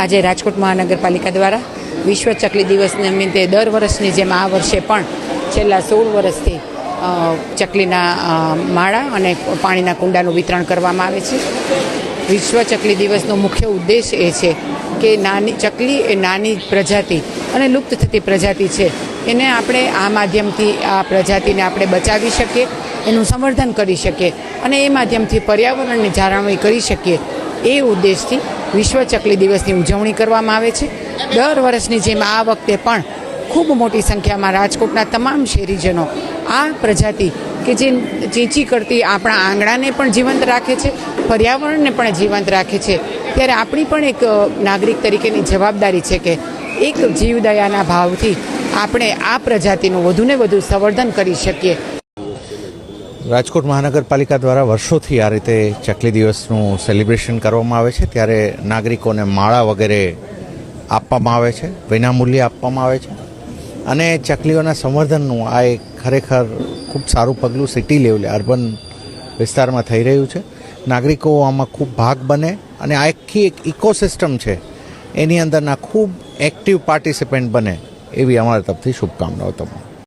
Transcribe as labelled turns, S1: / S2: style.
S1: આજે રાજકોટ મહાનગરપાલિકા દ્વારા વિશ્વ ચકલી દિવસ નિમિત્તે દર વર્ષની જેમ આ વર્ષે પણ છેલ્લા 16 વર્ષથી ચકલીના માળા અને પાણીના કુંડાનું વિતરણ કરવામાં આવે છે. વિશ્વ ચકલી દિવસનો મુખ્ય ઉદ્દેશ એ છે કે નાની ચકલી એ નાની પ્રજાતિ અને લુપ્ત થતી પ્રજાતિ છે, એને આપણે આ માધ્યમથી આ પ્રજાતિને આપણે બચાવી શકીએ, એનું સંવર્ધન કરી શકીએ અને એ માધ્યમથી પર્યાવરણની જાળવણી કરી શકીએ. એ ઉદ્દેશથી વિશ્વ ચકલી દિવસની ઉજવણી કરવામાં આવે છે. દર વર્ષની જેમ આ વખતે પણ ખૂબ મોટી સંખ્યામાં રાજકોટના તમામ શહેરીજનો આ પ્રજાતિ કે જે ચીંચી કરતી આપણા આંગણાને પણ જીવંત રાખે છે, પર્યાવરણને પણ જીવંત રાખે છે, ત્યારે આપણી પણ એક નાગરિક તરીકેની જવાબદારી છે કે એક જીવદયાના ભાવથી આપણે આ પ્રજાતિનું વધુને વધુ સંવર્ધન કરી શકીએ.
S2: રાજકોટ મહાનગરપાલિકા દ્વારા વર્ષોથી આ રીતે ચકલી દિવસનું સેલિબ્રેશન કરવામાં આવે છે. ત્યારે નાગરિકોને માળા વગેરે આપવામાં આવે છે, વિનામૂલ્યે આપવામાં આવે છે અને ચકલીઓના સંવર્ધનનું આ એક ખરેખર ખૂબ સારું પગલું સિટી લેવલે અર્બન વિસ્તારમાં થઈ રહ્યું છે. નાગરિકો આમાં ખૂબ ભાગ બને અને આ આખી એક ઇકોસિસ્ટમ છે એની અંદરના ખૂબ એક્ટિવ પાર્ટિસિપન્ટ બને એવી અમારા તરફથી શુભકામનાઓ તમને.